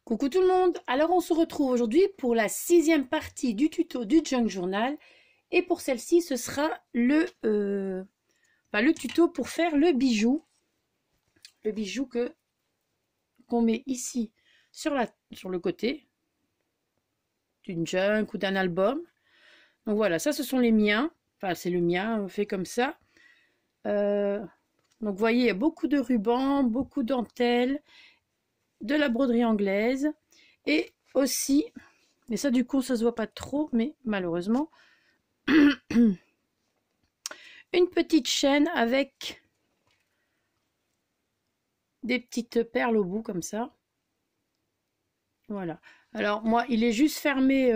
Coucou tout le monde, alors on se retrouve aujourd'hui pour la 6e partie du tuto du Junk Journal et pour celle-ci ce sera le tuto pour faire le bijou que qu'on met ici sur le côté d'une junk ou d'un album. Donc voilà, ça ce sont les miens, enfin c'est le mien fait comme ça. Donc vous voyez, il y a beaucoup de rubans, beaucoup de dentelles, de la broderie anglaise et aussi, mais ça du coup ça se voit pas trop, mais malheureusement, une petite chaîne avec des petites perles au bout comme ça. Voilà. Alors moi il est juste fermé,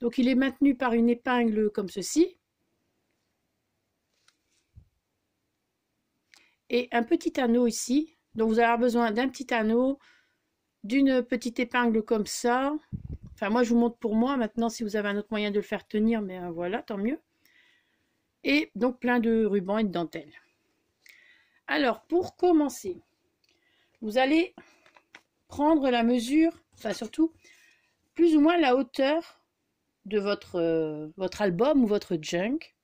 donc il est maintenu par une épingle comme ceci. Et un petit anneau ici. Donc vous allez avoir besoin d'un petit anneau, d'une petite épingle comme ça. Enfin moi je vous montre pour moi, maintenant si vous avez un autre moyen de le faire tenir, mais voilà, tant mieux. Et donc plein de rubans et de dentelles. Alors pour commencer, vous allez prendre la mesure, enfin surtout plus ou moins la hauteur de votre album ou votre junk.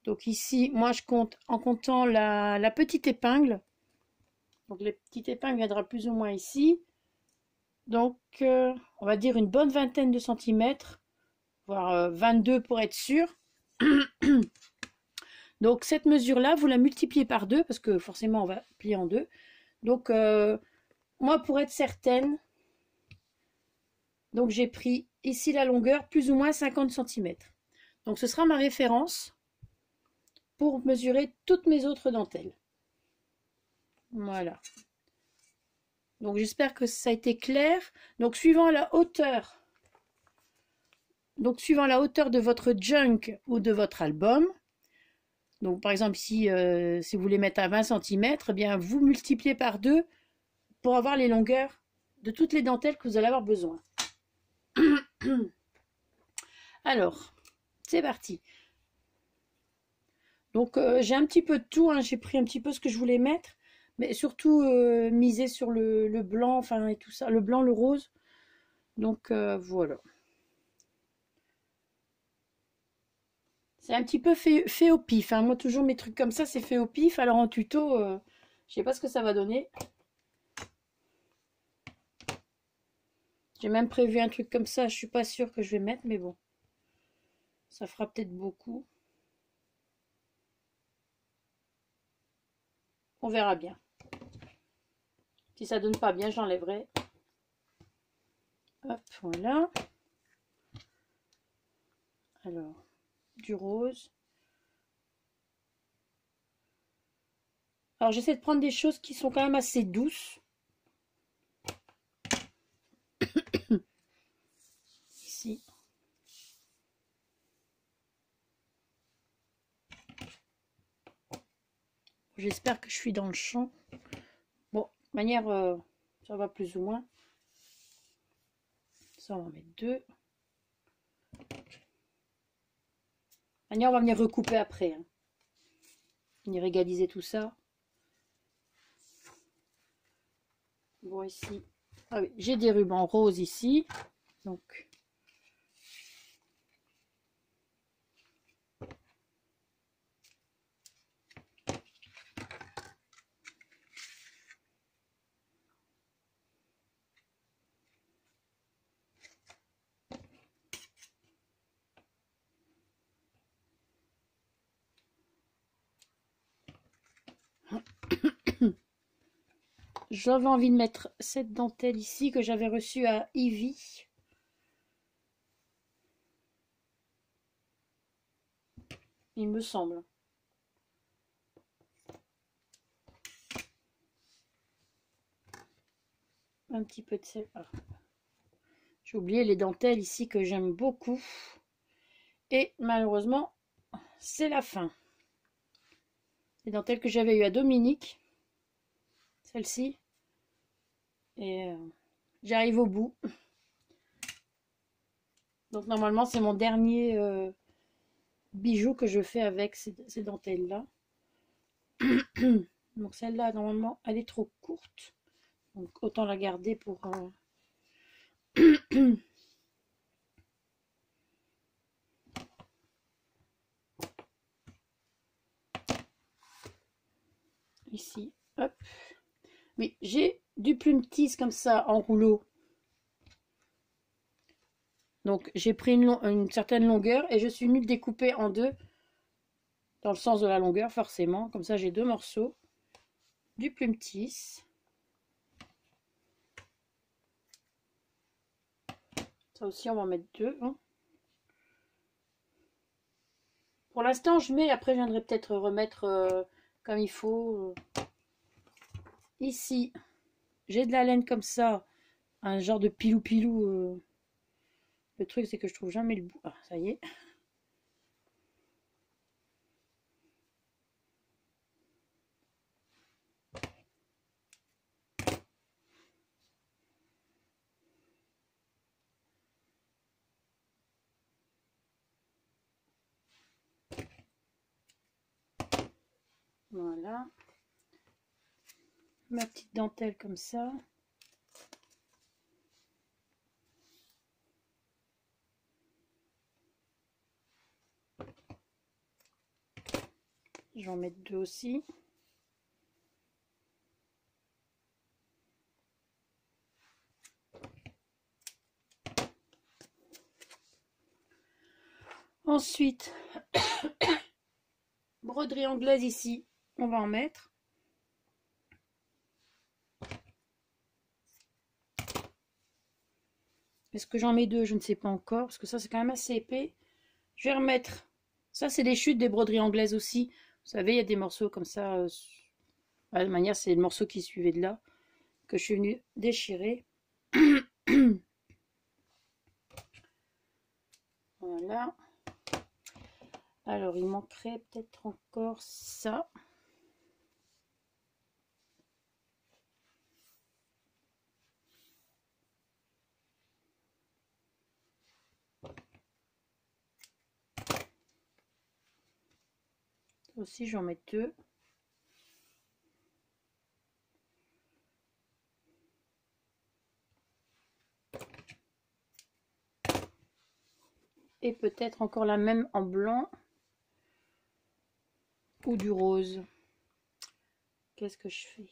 Donc ici, moi je compte en comptant la petite épingle. Donc la petite épingle viendra plus ou moins ici. Donc on va dire une bonne vingtaine de centimètres, voire 22 pour être sûr. Donc cette mesure-là, vous la multipliez par 2 parce que forcément on va plier en 2. Donc moi pour être certaine, donc j'ai pris ici la longueur plus ou moins 50 cm. Donc ce sera ma référence pour mesurer toutes mes autres dentelles. Voilà. Donc j'espère que ça a été clair. Donc suivant la hauteur de votre junk ou de votre album, donc par exemple ici si vous voulez mettre à 20 cm, eh bien vous multipliez par 2 pour avoir les longueurs de toutes les dentelles que vous allez avoir besoin. Alors c'est parti. Donc j'ai un petit peu de tout, hein. J'ai pris un petit peu ce que je voulais mettre, mais surtout miser sur le blanc, enfin et tout ça, le blanc, le rose. Donc voilà. C'est un petit peu fait au pif, hein. Moi toujours mes trucs comme ça c'est fait au pif, alors en tuto, je sais pas ce que ça va donner. J'ai même prévu un truc comme ça, je suis pas sûre que je vais mettre, mais bon. Ça fera peut-être beaucoup. On verra bien. Si ça donne pas bien, j'enlèverai. Hop, voilà. Alors, du rose. Alors, j'essaie de prendre des choses qui sont quand même assez douces. Ici. J'espère que je suis dans le champ. Bon, de manière, ça va plus ou moins. Ça, on va en mettre 2. On va venir recouper après. Hein. Venir égaliser tout ça. Bon, ici. Ah oui, j'ai des rubans roses ici. Donc. J'avais envie de mettre cette dentelle ici que j'avais reçue à Ivy. Il me semble. Un petit peu de sel. Ah. J'ai oublié les dentelles ici que j'aime beaucoup. Et malheureusement, c'est la fin. Les dentelles que j'avais eues à Dominique. Celle-ci. Et j'arrive au bout. Donc normalement, c'est mon dernier bijou que je fais avec ces dentelles-là. Donc celle-là, normalement, elle est trop courte. Donc autant la garder pour... Ici, hop. Oui, j'ai du plume tisse comme ça en rouleau. Donc j'ai pris une certaine longueur et je suis venue le découper en deux. Dans le sens de la longueur forcément. Comme ça j'ai deux morceaux. Du plume tisse. Ça aussi on va en mettre deux. Hein. Pour l'instant je mets, après je viendrai peut-être remettre comme il faut. Ici, j'ai de la laine comme ça. Un genre de pilou-pilou. Le truc c'est que je trouve jamais le bout. Ah, ça y est. Voilà. Ma petite dentelle comme ça. Je vais en mettre deux aussi. Ensuite, broderie anglaise ici, on va en mettre. Est-ce que j'en mets deux? Je ne sais pas encore, parce que ça c'est quand même assez épais. Je vais remettre, ça c'est des chutes des broderies anglaises aussi. Vous savez, il y a des morceaux comme ça. De toute manière, c'est le morceau qui suivait de là, que je suis venue déchirer. Voilà. Alors, il manquerait peut-être encore ça. Aussi, j'en mets deux. Et peut-être encore la même en blanc ou du rose. Qu'est-ce que je fais?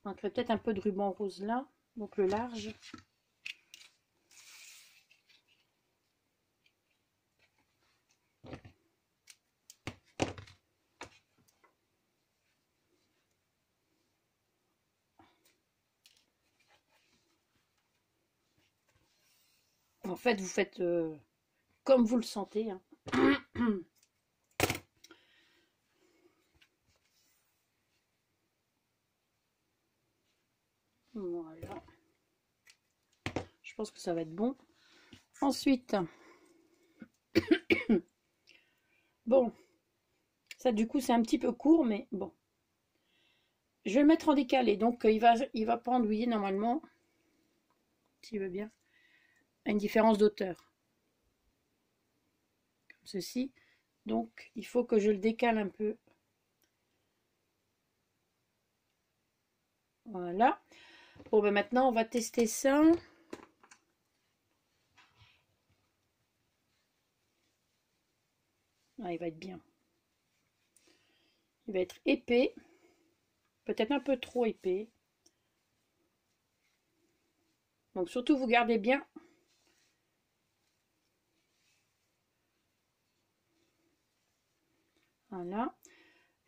Il manquerait peut-être un peu de ruban rose là, donc le large. En fait, vous faites comme vous le sentez. Hein. Voilà. Je pense que ça va être bon. Ensuite, bon, ça du coup c'est un petit peu court, mais bon. Je vais le mettre en décalé, donc il va pas andouiller normalement, s'il veut bien, à une différence d'auteur. Comme ceci. Donc il faut que je le décale un peu. Voilà. Bon ben maintenant on va tester ça. Ah, il va être bien. Il va être épais. Peut-être un peu trop épais. Donc surtout vous gardez bien. Voilà.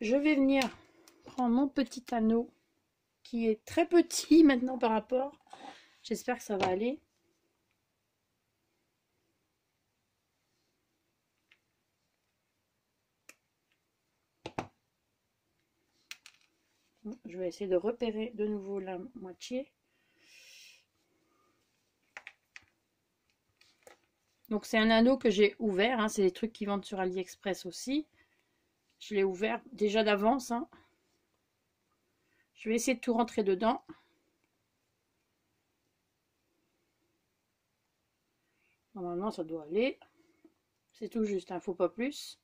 Je vais venir prendre mon petit anneau qui est très petit maintenant par rapport. J'espère que ça va aller. Je vais essayer de repérer de nouveau la moitié. Donc c'est un anneau que j'ai ouvert, hein, c'est des trucs qui vendent sur AliExpress aussi. Je l'ai ouvert déjà d'avance. Hein. Je vais essayer de tout rentrer dedans. Normalement ça doit aller. C'est tout juste, il ne faut pas plus.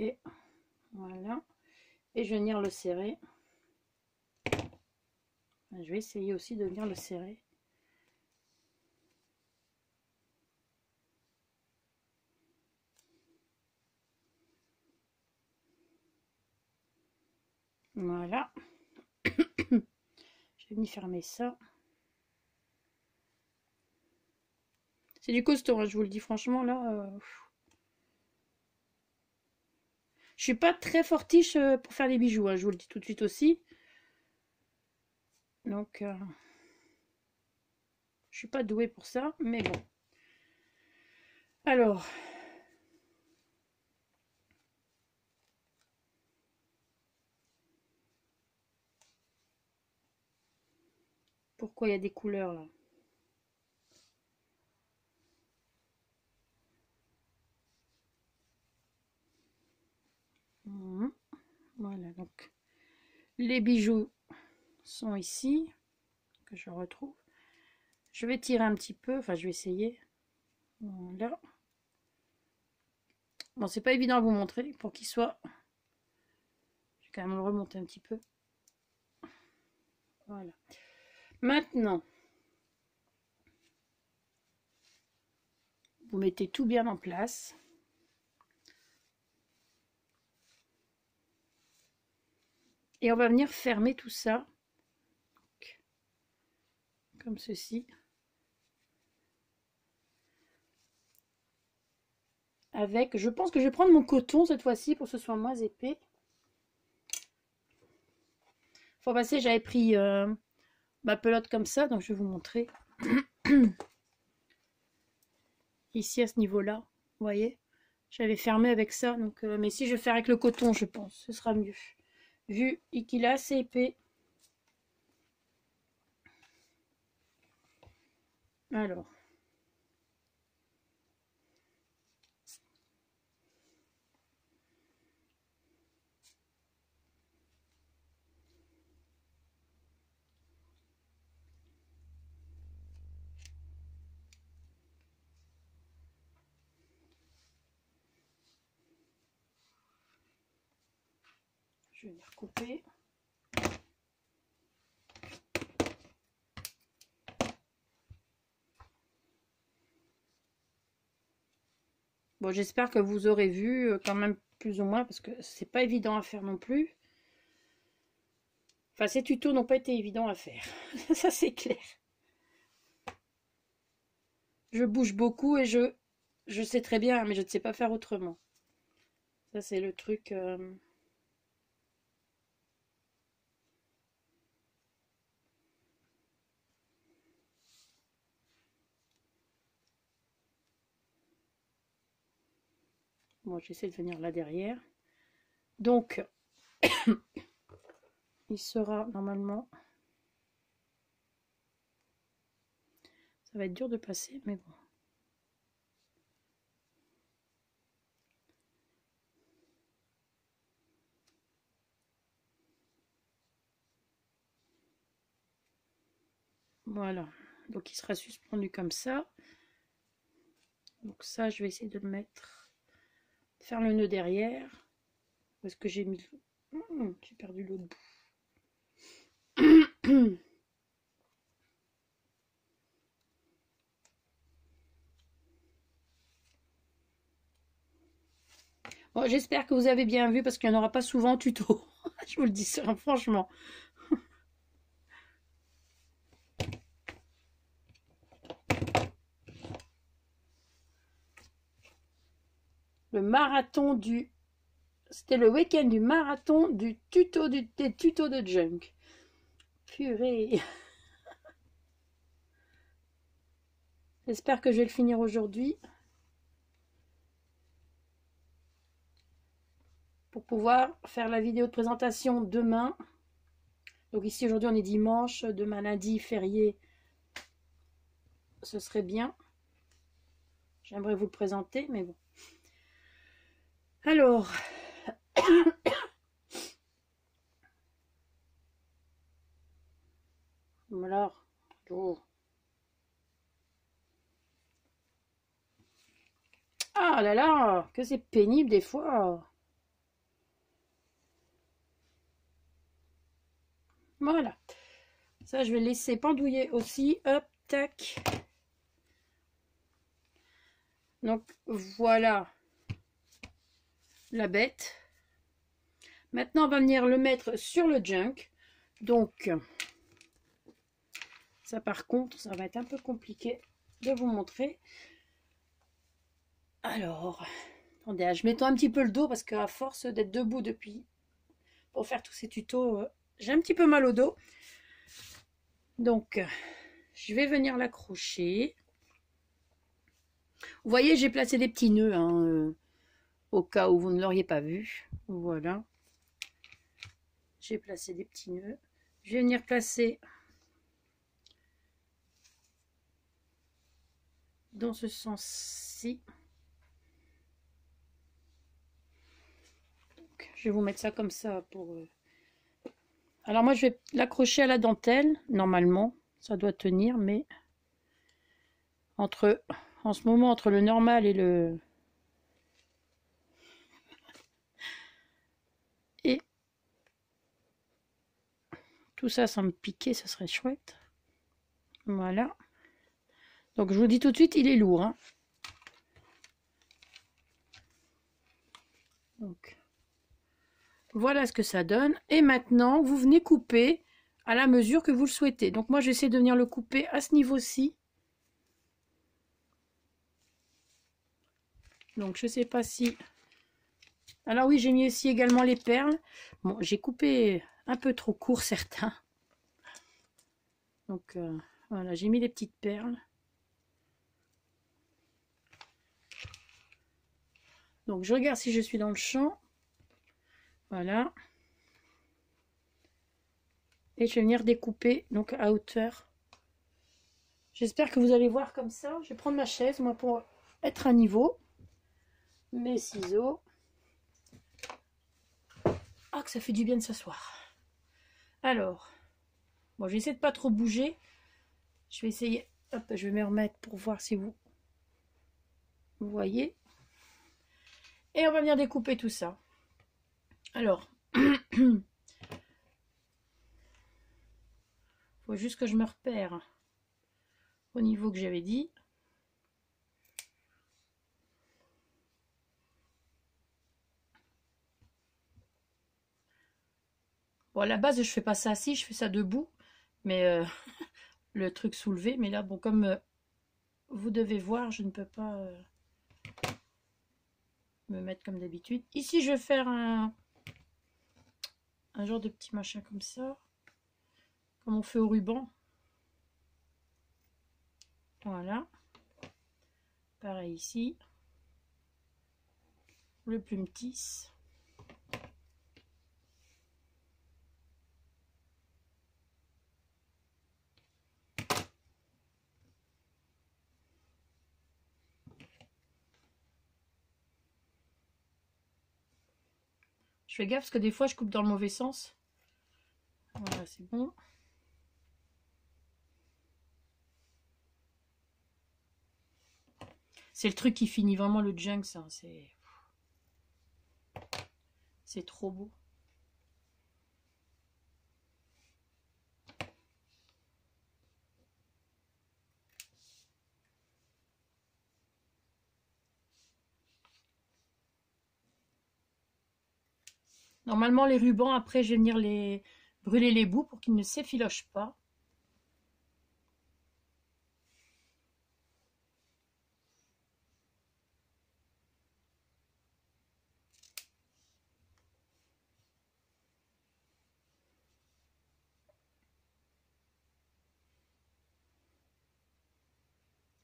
Et voilà. Et je vais venir le serrer. Je vais essayer aussi de venir le serrer. Voilà. Je vais venir fermer ça. C'est du costaud, hein, je vous le dis franchement là. Je suis pas très fortiche pour faire des bijoux, hein, je vous le dis tout de suite aussi. Donc, je suis pas douée pour ça, mais bon. Alors, pourquoi il y a des couleurs là? Voilà, donc les bijoux sont ici, que je retrouve. Je vais tirer un petit peu, enfin je vais essayer. Voilà. Bon, c'est pas évident à vous montrer pour qu'il soit. Je vais quand même le remonter un petit peu. Voilà. Maintenant, vous mettez tout bien en place. Et on va venir fermer tout ça. Donc, comme ceci. Avec, je pense que je vais prendre mon coton cette fois-ci pour que ce soit moins épais. Faut passer, j'avais pris ma pelote comme ça, donc je vais vous montrer. Ici à ce niveau-là, vous voyez, j'avais fermé avec ça, donc mais si je vais faire avec le coton, je pense, ce sera mieux. Vu qu'il est assez épais. Alors. Je vais venir couper. Bon, j'espère que vous aurez vu quand même plus ou moins, parce que c'est pas évident à faire non plus. Enfin, ces tutos n'ont pas été évidents à faire. Ça, c'est clair. Je bouge beaucoup et je sais très bien, mais je ne sais pas faire autrement. Ça, c'est le truc... Bon, j'essaie de venir là derrière. Donc, il sera normalement... Ça va être dur de passer, mais bon. Voilà. Donc, il sera suspendu comme ça. Donc ça, je vais essayer de le mettre... Faire le nœud derrière. Où est-ce que j'ai mis... j'ai perdu l'autre bout. Bon, j'espère que vous avez bien vu parce qu'il n'y en aura pas souvent en tuto. Je vous le dis ça, franchement. Le marathon du... C'était le week-end du marathon du tuto des tutos de junk. Purée. J'espère que je vais le finir aujourd'hui. Pour pouvoir faire la vidéo de présentation demain. Donc ici aujourd'hui on est dimanche, demain lundi férié. Ce serait bien. J'aimerais vous le présenter, mais bon. Alors. Alors. Oh. Ah là là, que c'est pénible des fois. Voilà. Ça, je vais laisser pendouiller aussi. Hop, tac. Donc, voilà la bête. Maintenant, on va venir le mettre sur le junk. Donc, ça par contre, ça va être un peu compliqué de vous montrer. Alors, attendez, je m'étends un petit peu le dos parce qu'à force d'être debout depuis pour faire tous ces tutos, j'ai un petit peu mal au dos. Donc, je vais venir l'accrocher. Vous voyez, j'ai placé des petits nœuds hein, au cas où vous ne l'auriez pas vu. Voilà. J'ai placé des petits nœuds. Je vais venir placer dans ce sens-ci. Je vais vous mettre ça comme ça pour... Alors moi, je vais l'accrocher à la dentelle. Normalement, ça doit tenir, mais en ce moment, entre le normal et le... Et tout ça sans me piquer, ça serait chouette. Voilà. Donc, je vous dis tout de suite, il est lourd. Hein. Donc, voilà ce que ça donne. Et maintenant, vous venez couper à la mesure que vous le souhaitez. Donc, moi, j'essaie de venir le couper à ce niveau-ci. Donc, je ne sais pas si... Alors oui, j'ai mis aussi également les perles. Bon, j'ai coupé un peu trop court certains. Donc, voilà, j'ai mis les petites perles. Donc, je regarde si je suis dans le champ. Voilà. Et je vais venir découper donc à hauteur. J'espère que vous allez voir comme ça. Je vais prendre ma chaise, moi, pour être à niveau. Mes ciseaux. Ah, que ça fait du bien de s'asseoir. Alors, bon, je vais essayer de pas trop bouger. Je vais essayer. Hop, je vais me remettre pour voir si vous voyez. Et on va venir découper tout ça. Alors, faut juste que je me repère au niveau que j'avais dit. Bon, à la base, je fais pas ça assis, je fais ça debout, mais le truc soulevé. Mais là, bon, comme vous devez voir, je ne peux pas me mettre comme d'habitude. Ici, je vais faire un genre de petit machin comme ça, comme on fait au ruban. Voilà. Pareil ici. Le plume-tisse. Je fais gaffe parce que des fois je coupe dans le mauvais sens. Voilà, c'est bon. C'est le truc qui finit vraiment le junk, ça. C'est trop beau. Normalement, les rubans, après, je vais venir les brûler les bouts pour qu'ils ne s'effilochent pas.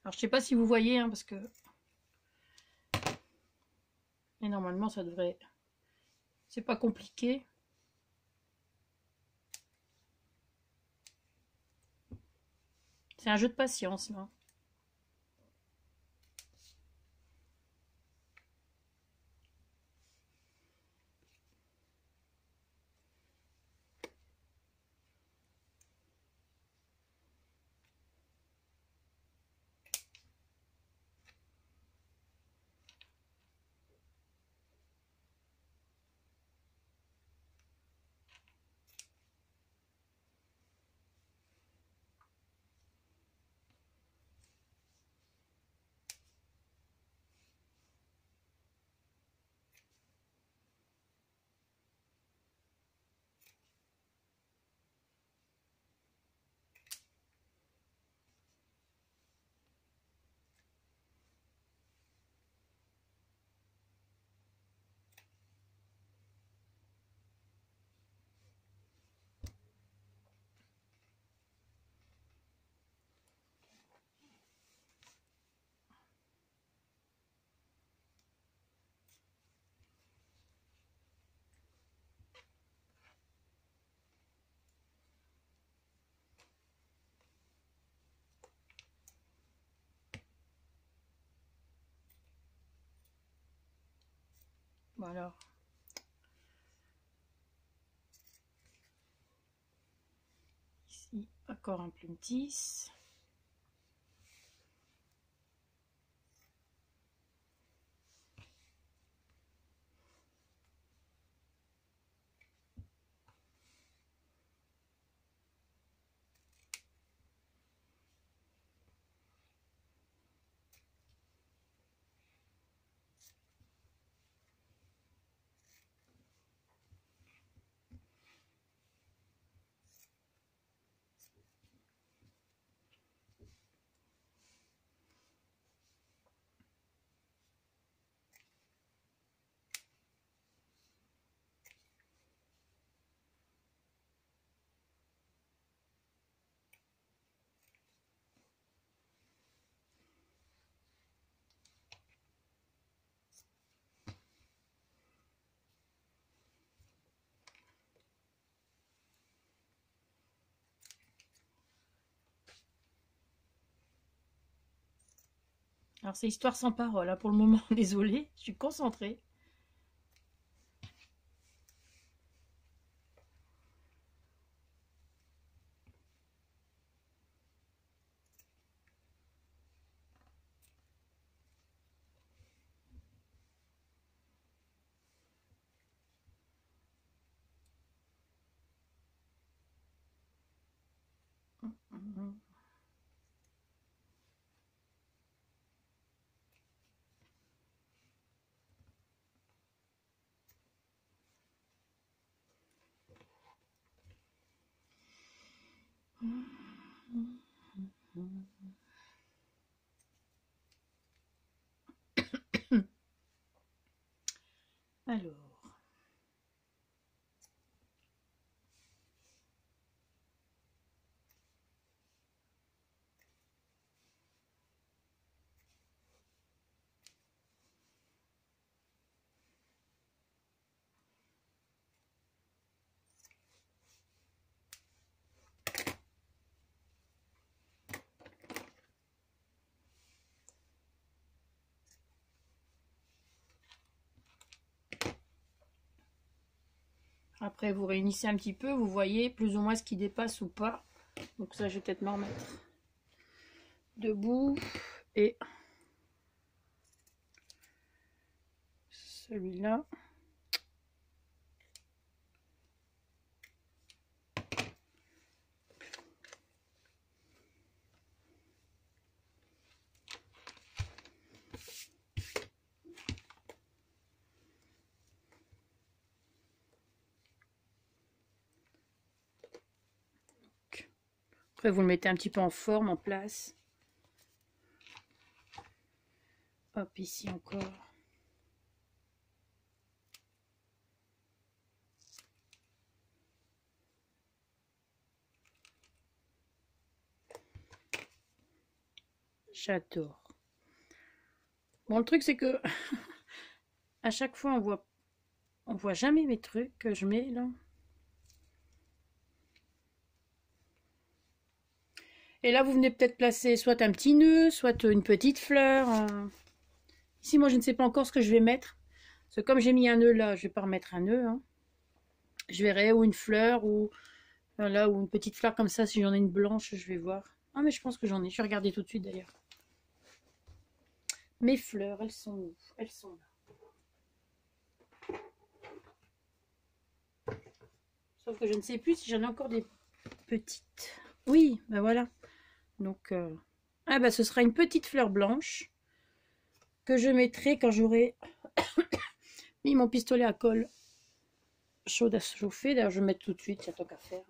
Alors, je sais pas si vous voyez, hein, parce que... Et normalement, ça devrait... C'est pas compliqué. C'est un jeu de patience, là. Voilà. Ici, encore un plume tisse. Alors c'est histoire sans parole hein, pour le moment, désolée, je suis concentrée. Alors, après vous réunissez un petit peu, vous voyez plus ou moins ce qui dépasse ou pas. Donc ça je vais peut-être m'en remettre debout et celui-là. Après vous le mettez un petit peu en forme, en place. Hop, ici encore. J'adore. Bon, le truc c'est que à chaque fois on voit jamais mes trucs que je mets là. Et là vous venez peut-être placer soit un petit nœud, soit une petite fleur. Ici moi je ne sais pas encore ce que je vais mettre. Parce que comme j'ai mis un nœud là, je vais pas remettre un nœud. Hein. Je verrai ou une fleur ou voilà, ou une petite fleur comme ça. Si j'en ai une blanche, je vais voir. Ah mais je pense que j'en ai. Je vais regarder tout de suite d'ailleurs. Mes fleurs, elles sont où? Elles sont là. Sauf que je ne sais plus si j'en ai encore des petites. Oui, ben voilà. Donc, ah ben ce sera une petite fleur blanche que je mettrai quand j'aurai mis mon pistolet à colle chaud à chauffer. D'ailleurs, je vais mettre tout de suite, il y a tant qu'à faire.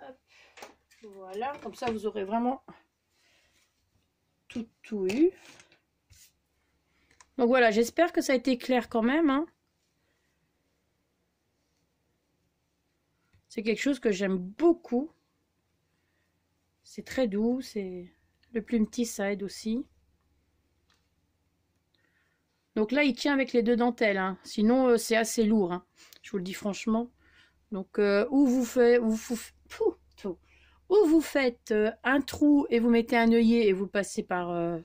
Hop. Voilà, comme ça vous aurez vraiment tout eu. Donc voilà, j'espère que ça a été clair quand même. Hein. C'est quelque chose que j'aime beaucoup. C'est très doux, c'est le plume tisse, ça aide aussi. Donc là, il tient avec les deux dentelles. Hein. Sinon, c'est assez lourd. Hein. Je vous le dis franchement. Donc, ou Ou vous faites un trou et vous mettez un œillet et vous passez par...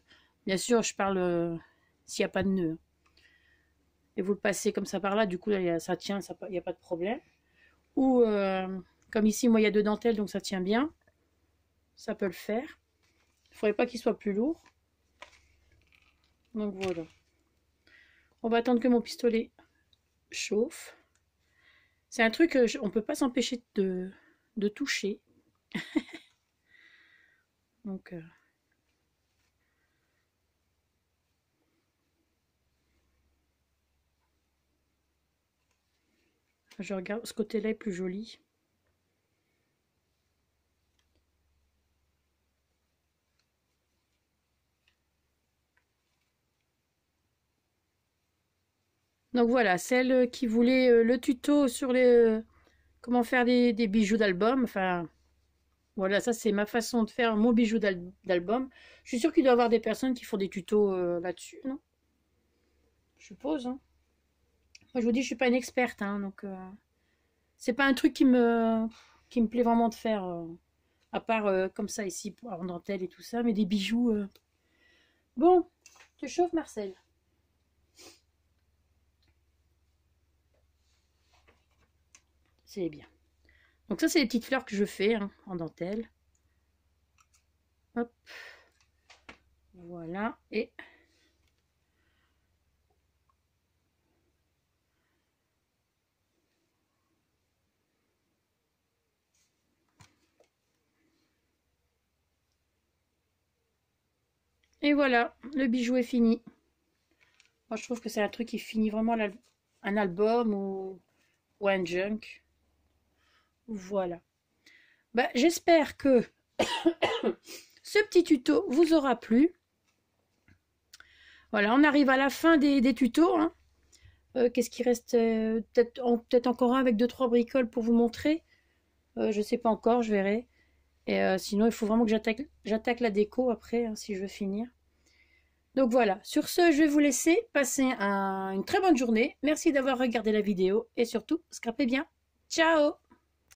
bien sûr, je parle s'il n'y a pas de nœud. Et vous le passez comme ça par là, du coup, là, ça tient, il n'y a pas de problème. Ou, comme ici, moi, il y a 2 dentelles, donc ça tient bien. Ça peut le faire. Il ne faudrait pas qu'il soit plus lourd. Donc voilà. On va attendre que mon pistolet chauffe. C'est un truc on ne peut pas s'empêcher de toucher. Donc... je regarde, ce côté-là est plus joli. Donc voilà, celle qui voulait le tuto sur les comment faire des bijoux d'album, enfin voilà, ça c'est ma façon de faire mon bijou d'album. Je suis sûre qu'il doit y avoir des personnes qui font des tutos là-dessus, non? Je suppose, hein. Moi je vous dis, je suis pas une experte, hein, donc c'est pas un truc qui me plaît vraiment de faire, à part comme ça ici, en dentelle et tout ça, mais des bijoux. Bon, tu chauffes Marcel? C'est bien. Donc ça, c'est les petites fleurs que je fais hein, en dentelle. Hop. Voilà. Et voilà, le bijou est fini. Moi, je trouve que c'est un truc qui finit vraiment un album ou un junk. Voilà. Bah, j'espère que ce petit tuto vous aura plu. Voilà, on arrive à la fin des tutos. Hein. Qu'est-ce qui reste? Peut-être encore un avec 2-3 bricoles pour vous montrer. Je ne sais pas encore, je verrai. Et sinon, il faut vraiment que j'attaque la déco après, hein, si je veux finir. Donc voilà, sur ce, je vais vous laisser passer une très bonne journée. Merci d'avoir regardé la vidéo et surtout, scrapez bien. Ciao!